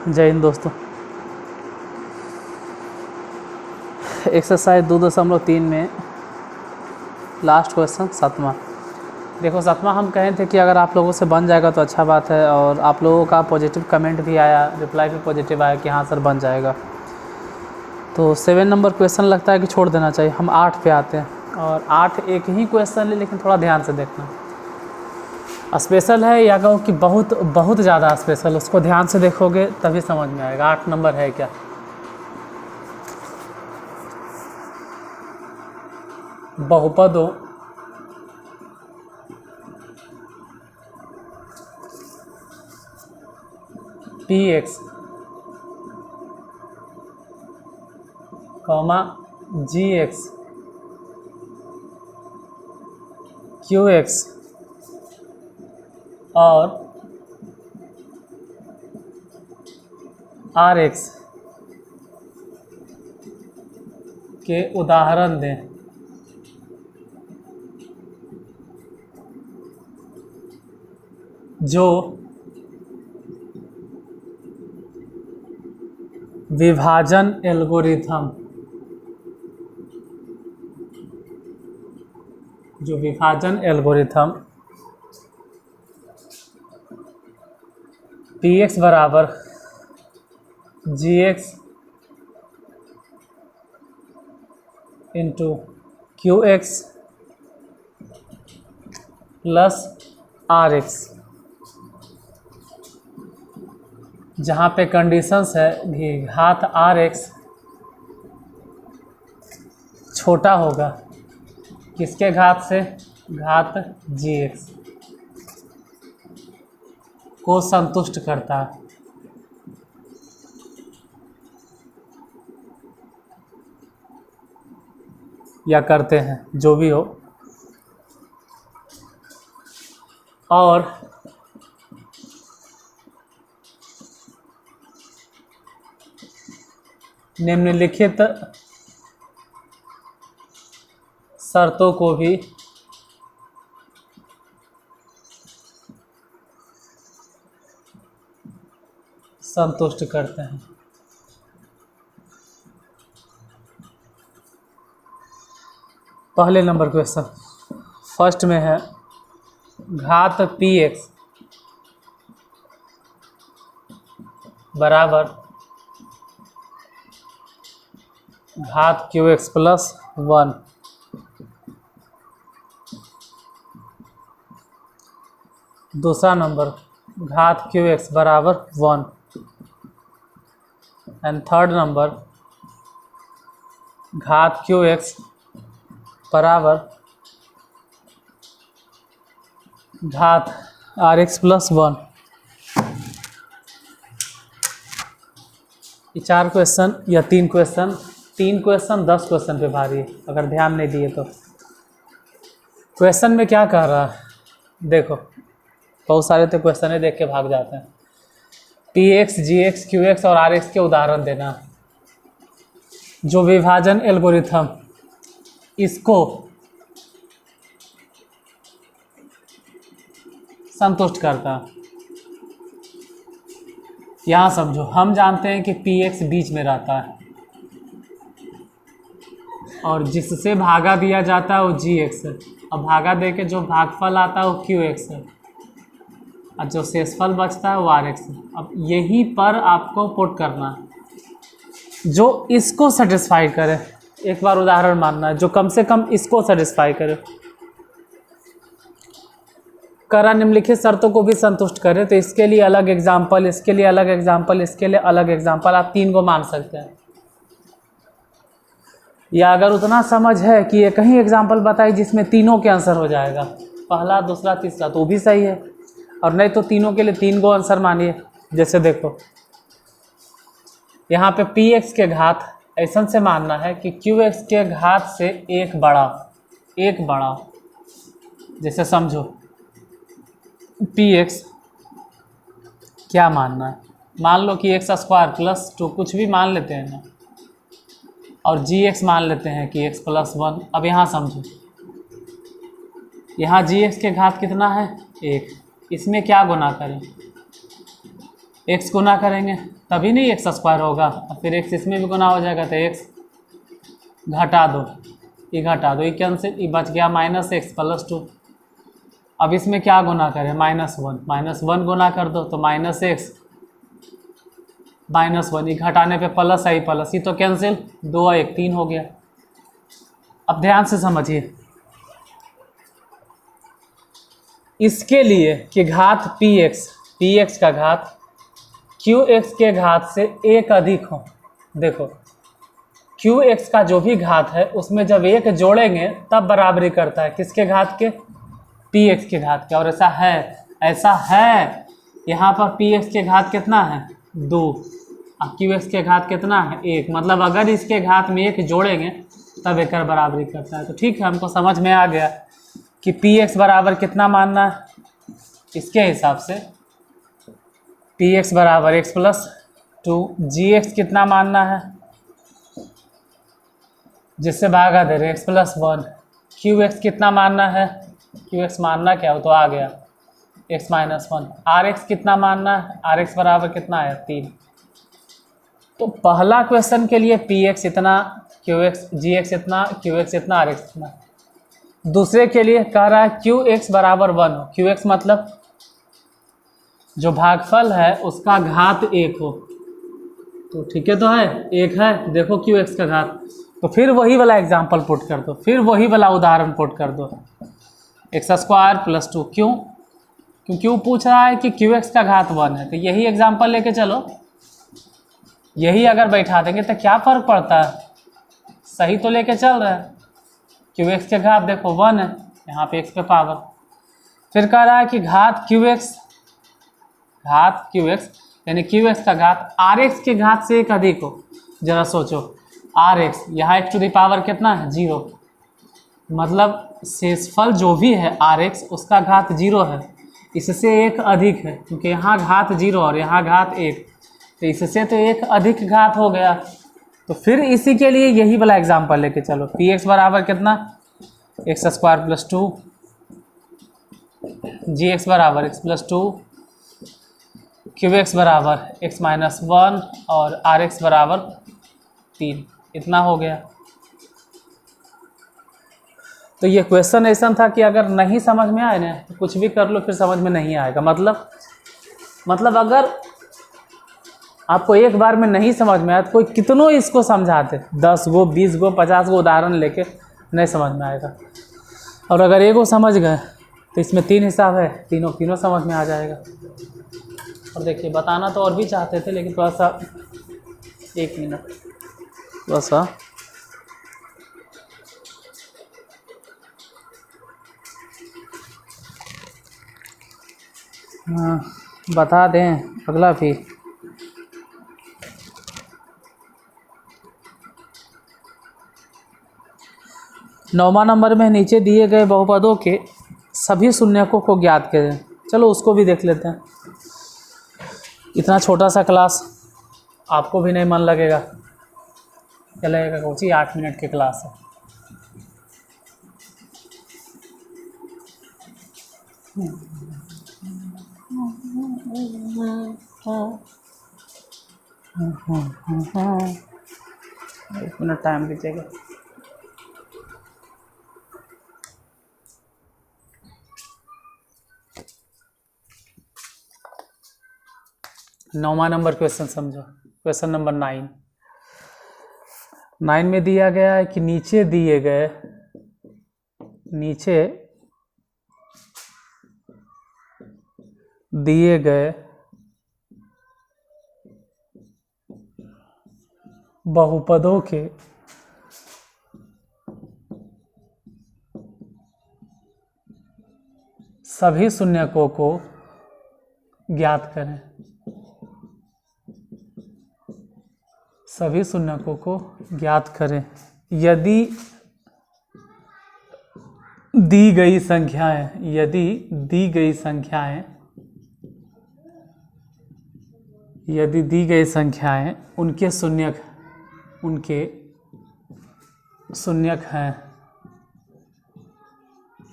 जय हिंद दोस्तों। एक्सरसाइज 2.3 में लास्ट क्वेश्चन 7वां। देखो 7वां हम कहे थे कि अगर आप लोगों से बन जाएगा तो अच्छा बात है, और आप लोगों का पॉजिटिव कमेंट भी आया, रिप्लाई भी पॉजिटिव आया कि हाँ सर बन जाएगा। तो 7 नंबर क्वेश्चन लगता है कि छोड़ देना चाहिए। हम 8 पे आते हैं, और 8 एक ही क्वेश्चन है, लेकिन थोड़ा ध्यान से देखना। स्पेशल है या कहूँ कि बहुत बहुत ज़्यादा स्पेशल, उसको ध्यान से देखोगे तभी समझ में आएगा 8 नंबर है क्या। बहुपदों px, gx, qx और rx के उदाहरण दें। जो विभाजन एल्गोरिथम px बराबर gx into qx plus rx, जहाँ पे कंडीशंस है कि घात rx छोटा होगा किसके घात से, घात gx को संतुष्ट करता है। या करते हैं, जो भी हो। और निम्नलिखित शर्तों को भी संतुष्ट करते हैं। पहले नंबर क्वेश्चन फर्स्ट में है, घात px बराबर घात qx प्लस 1। दूसरा नंबर, घात qx बराबर 1। एंड थर्ड नंबर, घात qx बराबर घात rx प्लस 1। ये 4 क्वेश्चन या 3 क्वेश्चन 10 क्वेश्चन पे भारी है, अगर ध्यान नहीं दिए तो। क्वेश्चन में क्या कह रहा है देखो, बहुत सारे तो क्वेश्चन देख के भाग जाते हैं। px, gx, qx और rx के उदाहरण देना। जो विभाजन एल्गोरिथम इसको संतुष्ट करता। यहाँ समझो, हम जानते हैं कि px बीच में रहता है, और जिससे भागा दिया जाता है वो gx है, और भागा दे के जो भागफल आता है वो qx है, और जो शेषफल बचता है वो rx है। अब यहीं पर आपको पुट करना है जो इसको सेटिस्फाई करे। एक बार उदाहरण मानना है जो कम से कम इसको सेटिस्फाई करे, करा निम्नलिखित शर्तों को भी संतुष्ट करे। तो इसके लिए अलग एग्जाम्पल, इसके लिए अलग एग्जाम्पल, इसके लिए अलग एग्जाम्पल, आप 3 को मान सकते हैं। या अगर उतना समझ है कि ये कहीं एग्जाम्पल बताई जिसमें तीनों के आंसर हो जाएगा, पहला, दूसरा, तीसरा, तो भी सही है। और नहीं तो तीनों के लिए 3 को आंसर मानिए। जैसे देखो यहाँ पे px के घात ऐसा से मानना है कि qx के घात से एक बड़ा। जैसे समझो px क्या मानना है, मान लो कि x² प्लस 2 कुछ भी मान लेते हैं ना, और gx मान लेते हैं कि x प्लस 1। अब यहाँ समझो, यहाँ gx के घात कितना है 1, इसमें क्या गुना करें, x गुना करेंगे तभी नहीं एक्स स्क्वायर होगा, और फिर एक्स इसमें भी गुना हो जाएगा तो एक्स घटा दो, ये घटा दो, ये कैंसिल, ये बच गया -x+2। अब इसमें क्या गुना करें, -1 गुना कर दो तो -x -1, ये घटाने पे प्लस आई प्लस, ये तो कैंसिल, 2 और 1 3 हो गया। अब ध्यान से समझिए, इसके लिए कि घात px का घात qx के घात से 1 अधिक हो, देखो qx का जो भी घात है उसमें जब 1 जोड़ेंगे तब बराबरी करता है किसके घात के, px के घात के। और ऐसा है यहाँ पर px के घात कितना है 2 और qx के घात कितना है 1, मतलब अगर इसके घात में 1 जोड़ेंगे तब एक बराबरी करता है। तो ठीक है, हमको समझ में आ गया कि px बराबर कितना मानना है, इसके हिसाब से px बराबर x+2, gx कितना मानना है जिससे भागा दे रहे x+1, qx कितना मानना है, qx मानना क्या हो तो आ गया x-1, rx कितना मानना है, rx बराबर कितना है 3। तो पहला क्वेश्चन के लिए px इतना, qx gx इतना, qx इतना, rx इतना। दूसरे के लिए कह रहा है qx बराबर 1 हो, qx मतलब जो भागफल है उसका घात 1 हो, तो ठीक है, तो है 1 है, देखो qx का घात, तो फिर वही वाला एग्जाम्पल पुट कर दो, फिर वही वाला उदाहरण पुट कर दो, x² + 2। क्यों पूछ रहा है कि qx का घात 1 है, तो यही एग्जाम्पल लेके चलो, यही अगर बैठा देंगे तो क्या फ़र्क पड़ता है, सही तो लेके चल रहा है। qx के घात देखो 1 है, यहाँ पे x पे पावर। फिर कह रहा है कि घात qx यानी qx का घात rx के घात से 1 अधिक हो। जरा सोचो, rx यहाँ x टू द पावर कितना है 0, मतलब शेषफल जो भी है rx उसका घात 0 है, इससे 1 अधिक है, क्योंकि यहाँ घात 0 और यहाँ घात 1, तो इससे तो 1 अधिक घात हो गया। तो फिर इसी के लिए यही वाला एग्जाम्पल लेके चलो, px बराबर कितना x² + 2, gx बराबर x+2, qx बराबर x-1 और rx बराबर 3, इतना हो गया। तो ये क्वेश्चन ऐसा था कि अगर नहीं समझ में आए ना तो कुछ भी कर लो फिर समझ में नहीं आएगा। मतलब अगर आपको एक बार में नहीं समझ में आया तो कोई कितनों इसको समझाते 10 गो 20 गो 50 गो उदाहरण लेके नहीं समझ में आएगा। और अगर एगो समझ गए तो इसमें 3 हिसाब है, तीनों समझ में आ जाएगा। और देखिए बताना तो और भी चाहते थे लेकिन थोड़ा सा 1 मिनट थोड़ा सा बता दें अगला भी। नौवां नंबर में नीचे दिए गए बहुपदों के सभी शून्यकों को ज्ञात करें। चलो उसको भी देख लेते हैं। इतना छोटा सा क्लास आपको भी नहीं मन लगेगा, क्या लगेगा कोची 8 मिनट की क्लास है। एक मिनट टाइम दीजिएगा। नौवां नंबर क्वेश्चन समझो, क्वेश्चन नंबर 9 में दिया गया है कि नीचे दिए गए बहुपदों के सभी शून्यकों को ज्ञात करें। सभी शून्यकों को ज्ञात करें यदि दी गई संख्याएं उनके शून्यक हैं।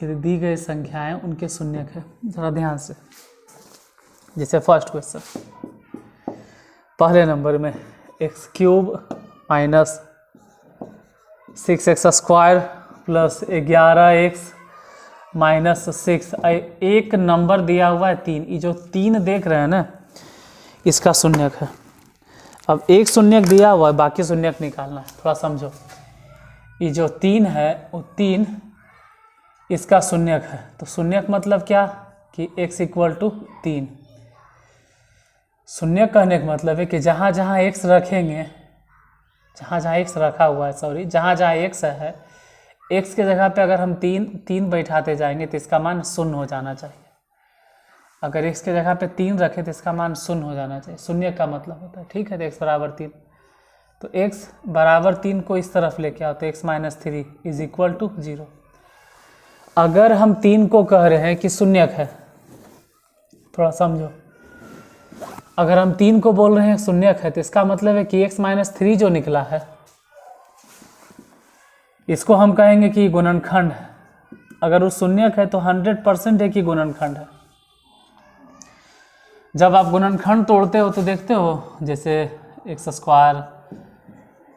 यदि दी गई संख्याएं उनके शून्यक है। ज़रा ध्यान से, जैसे फर्स्ट क्वेश्चन पहले नंबर में x cube minus 6x square plus 11x minus 6। एक नंबर दिया हुआ है 3, ये जो 3 देख रहे हैं ना इसका शून्यक है। अब एक शून्यक दिया हुआ है, बाकी शून्यक निकालना है, थोड़ा समझो। ये जो 3 है वो 3 इसका शून्यक है, तो शून्यक मतलब क्या कि x इक्वल टू 3। शून्यक कहने का मतलब है कि जहाँ जहाँ x रखेंगे, जहाँ जहाँ x रखा हुआ है, सॉरी, जहाँ जहाँ x है, x के जगह पे अगर हम 3 बैठाते जाएंगे तो इसका मान 0 हो जाना चाहिए। अगर x के जगह पे 3 रखें तो इसका मान 0 हो जाना चाहिए, शून्य का मतलब होता है, ठीक है। तो x बराबर 3, तो x बराबर 3 को इस तरफ लेके आओ तो x minus 3 is equal to 0। अगर हम 3 को कह रहे हैं कि शून्यक है, थोड़ा समझो, अगर हम 3 को बोल रहे हैं शून्यक है तो इसका मतलब है कि x माइनस 3 जो निकला है इसको हम कहेंगे कि गुणनखंड है। अगर वो शून्यक है तो 100% है कि गुणनखंड है। जब आप गुणनखंड तोड़ते हो तो देखते हो जैसे x square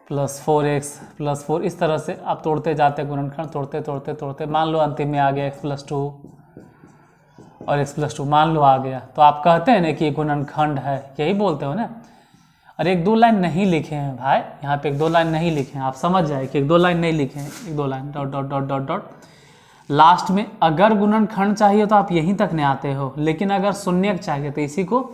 plus 4x plus 4, इस तरह से आप तोड़ते जाते हैं गुणनखंड, तोड़ते तोड़ते तोड़ते, मान लो अंतिम में आ गया x प्लस 2 और x प्लस 2 मान लो आ गया, तो आप कहते हैं ना कि ये गुणनखंड है, यही बोलते हो ना। और 1-2 लाइन नहीं लिखे हैं भाई, यहाँ पे 1-2 लाइन नहीं लिखे हैं, आप समझ जाए कि 1-2 लाइन नहीं लिखे हैं, 1-2 line dot dot dot dot dot last में। अगर गुणनखंड चाहिए तो आप यहीं तक नहीं आते हो, लेकिन अगर शून्यक चाहिए तो इसी को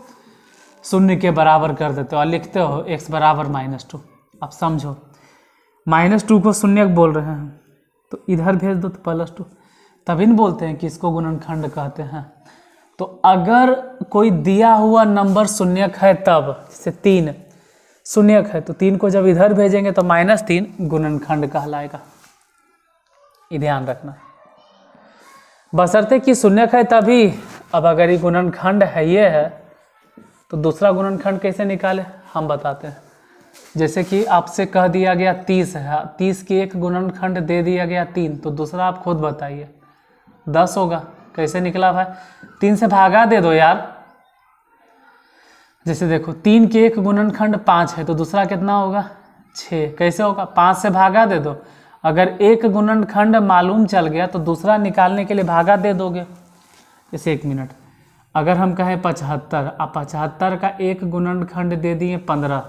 शून्य के बराबर कर देते हो और लिखते हो x बराबर -2। आप समझो, -2 को शून्यक बोल रहे हैं तो इधर भेज दो तो +2, तभी न बोलते हैं कि इसको गुणनखंड कहते हैं। तो अगर कोई दिया हुआ नंबर शून्यक है तब, जैसे 3 शून्यक है तो 3 को जब इधर भेजेंगे तो -3 गुणनखंड कहलाएगा, ये ध्यान रखना। बशर्ते कि शून्यक है तभी। अब अगर ये गुणनखंड है, ये है, तो दूसरा गुणनखंड कैसे निकाले हम बताते हैं। जैसे कि आपसे कह दिया गया 30 है, 30 की एक गुणनखंड दे दिया गया 3, तो दूसरा आप खुद बताइए 10 होगा। कैसे निकला भाई? 3 से भागा दे दो यार। जैसे देखो 3 की एक गुणनखंड 5 है तो दूसरा कितना होगा 6। कैसे होगा? 5 से भागा दे दो। अगर एक गुणनखंड मालूम चल गया तो दूसरा निकालने के लिए भागा दे दोगे। जैसे 1 मिनट, अगर हम कहें 75, आप 75 का एक गुणनखंड दे दिए 15,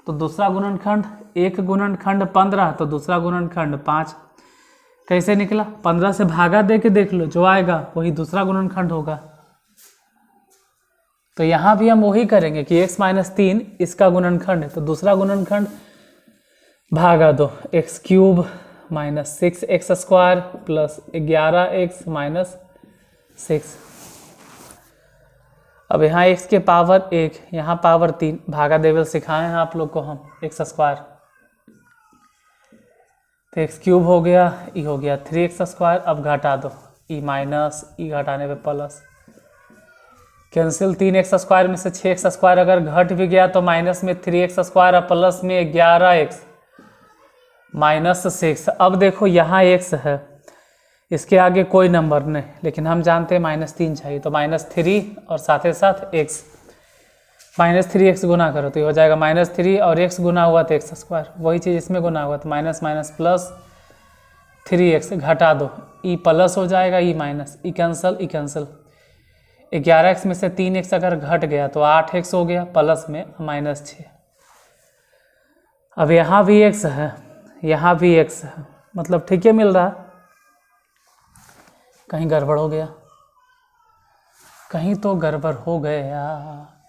तो दूसरा गुणनखंड, एक गुणनखंड 15 तो दूसरा गुणनखंड 5। कैसे निकला? 15 से भागा दे के देख लो, जो आएगा वही दूसरा गुणनखंड होगा। तो यहाँ भी हम वही करेंगे कि x माइनस 3 इसका गुणनखंड है, तो दूसरा गुणनखंड भागा दो, x cube minus 6x square plus 11x minus 6। अब यहाँ x के पावर 1, यहाँ पावर 3, भागा देवल सिखाए हैं आप लोग को हम, x स्क्वायर, तो x क्यूब हो गया, ई हो गया 3x स्क्वायर। अब घटा दो, ई माइनस ई घटाने पे प्लस, कैंसिल, 3x स्क्वायर में से 6x स्क्वायर अगर घट भी गया तो माइनस में 3x स्क्वायर और प्लस में 11x माइनस 6। अब देखो यहाँ x है, इसके आगे कोई नंबर नहीं, लेकिन हम जानते हैं -3 चाहिए, तो -3 और साथ ही साथ x, -3x गुना करो तो ये हो जाएगा -3 और x गुना हुआ तो x स्क्वायर, वही चीज़ इसमें गुना हुआ तो माइनस माइनस प्लस 3x, घटा दो, ई प्लस हो जाएगा, ई माइनस, ई कैंसल, ई कैंसल। 11x में से 3x अगर घट गया तो 8x हो गया, प्लस में -6। अब यहाँ भी x है, यहाँ भी x है, मतलब ठीक है मिल रहा। कहीं गड़बड़ हो गया, कहीं तो गड़बड़ हो गया,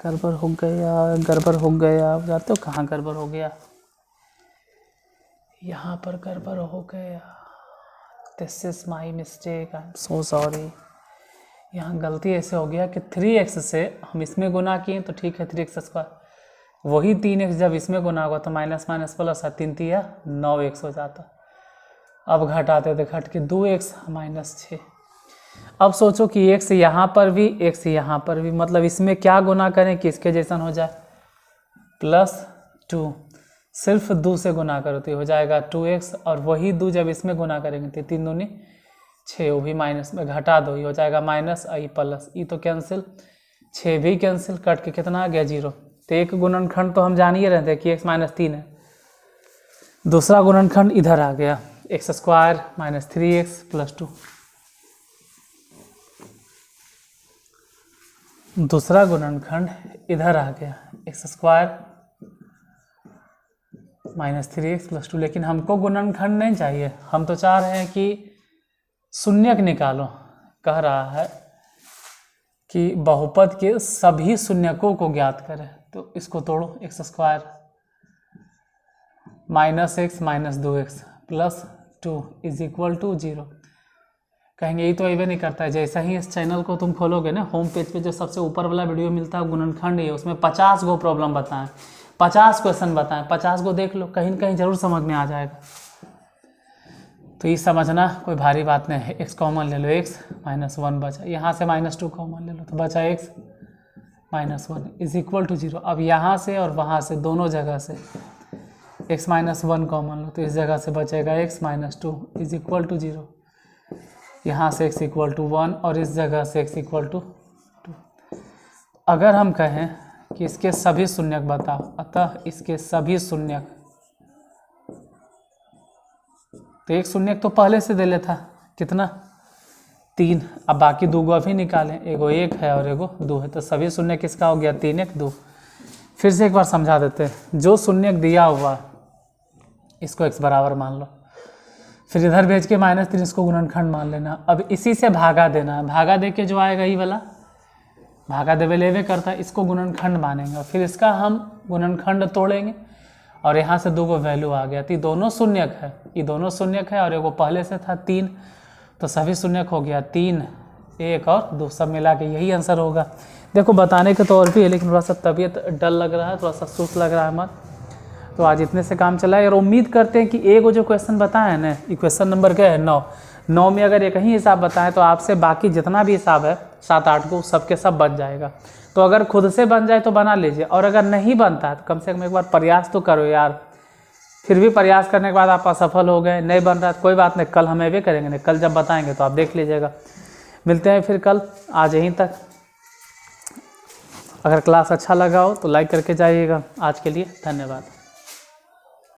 गड़बड़ हो गया, गड़बड़ हो गया। जानते हो कहाँ गड़बड़ हो गया? यहाँ पर गड़बड़ हो गया। This is my mistake, I am so sorry. यहाँ गलती ऐसे हो गया कि 3x से हम इसमें गुना किए तो ठीक है 3x स्क्वायर, वही 3x जब इसमें गुना होगा तो माइनस माइनस प्लस है, 3 3 9x हो जाता। अब घटाते थे, घट के 2x -6। अब सोचो कि x यहाँ पर भी, x यहाँ पर भी, मतलब इसमें क्या गुना करें कि इसके जैसन हो जाए, +2, सिर्फ 2 से गुना करो तो हो जाएगा 2x, और वही 2 जब इसमें गुना करेंगे तो 3 दूनी 6, वो भी माइनस में, घटा दो, ये हो जाएगा माइनस, आई प्लस, ई तो कैंसिल, 6 भी कैंसिल, कट के कितना आ गया 0। तो एक गुणनखंड तो हम जान ही रहे थे कि x माइनस 3 है। दूसरा गुणनखंड इधर आ गया x square minus 3x plus 2। दूसरा गुणनखंड इधर आ गया x square minus 3x plus 2। लेकिन हमको गुणनखंड नहीं चाहिए, हम तो चाह रहे हैं कि शून्यक निकालो। कह रहा है कि बहुपद के सभी शून्यकों को ज्ञात करें। तो इसको तोड़ो, x square minus x minus 2x plus 2 is equal to 0। कहेंगे ये तो अवे नहीं करता है। जैसा ही इस चैनल को तुम खोलोगे ना, होम पेज पे जो सबसे ऊपर वाला वीडियो मिलता है गुणनखंड है, उसमें 50 गो प्रॉब्लम बताएं, 50 क्वेश्चन बताएं, 50 को देख लो, कहीं न कहीं जरूर समझ में आ जाएगा। तो ये समझना कोई भारी बात नहीं है। x कॉमन ले लो, x माइनस 1 बचा, यहाँ से माइनस 2 कॉमन ले लो तो बचा x minus 1 is equal to 0। अब यहाँ से और वहाँ से दोनों जगह से x माइनस 1 कॉमन लो तो इस जगह से बचेगा x minus 2 is equal to 0। यहाँ से x इक्वल टू 1 और इस जगह से x इक्वल टू 2। अगर हम कहें कि इसके सभी शून्यक बताओ, अतः इसके सभी शून्यक, तो एक शून्यक तो पहले से दे लेता, कितना 3। अब बाकी 2 गो अभी निकालें, एगो 1 है और एगो 2 है, तो सभी शून्यक किसका हो गया 3 1 2। फिर से एक बार समझा देते हैं। जो शून्यक दिया हुआ इसको x बराबर मान लो, फिर इधर भेज के माइनस 3 इसको गुणनखंड मान लेना। अब इसी से भागा देना है, भागा दे के जो आएगा ये वाला भागा देवे लेवे करता है, इसको गुणनखंड मानेंगे। फिर इसका हम गुणनखंड तोड़ेंगे और यहाँ से 2 गो वैल्यू आ गया, तो ये दोनों शून्यक है, ये दोनों शून्यक है और एगो पहले से था 3, तो सभी शून्यक हो गया 3 1 और 2, सब मिला के यही आंसर होगा। देखो बताने के तो और भी है, लेकिन थोड़ा सा तबीयत डल लग रहा है, थोड़ा सा सुस्त लग रहा है मत, तो आज इतने से काम चला है। और उम्मीद करते हैं कि एगो जो क्वेश्चन बताए हैं ना, ये क्वेश्चन नंबर क्या है 9 में अगर एक ही हिसाब बताएं तो आपसे बाकी जितना भी हिसाब है 7 8 को सबके सब बन जाएगा। तो अगर खुद से बन जाए तो बना लीजिए, और अगर नहीं बनता है तो कम से कम एक बार प्रयास तो करो यार। फिर भी प्रयास करने के बाद आप असफल हो गए, नहीं बन रहा, कोई बात नहीं, कल हम भी करेंगे, नहीं कल जब बताएंगे तो आप देख लीजिएगा। मिलते हैं फिर कल, आज यहीं तक। अगर क्लास अच्छा लगा हो तो लाइक करके जाइएगा। आज के लिए धन्यवाद।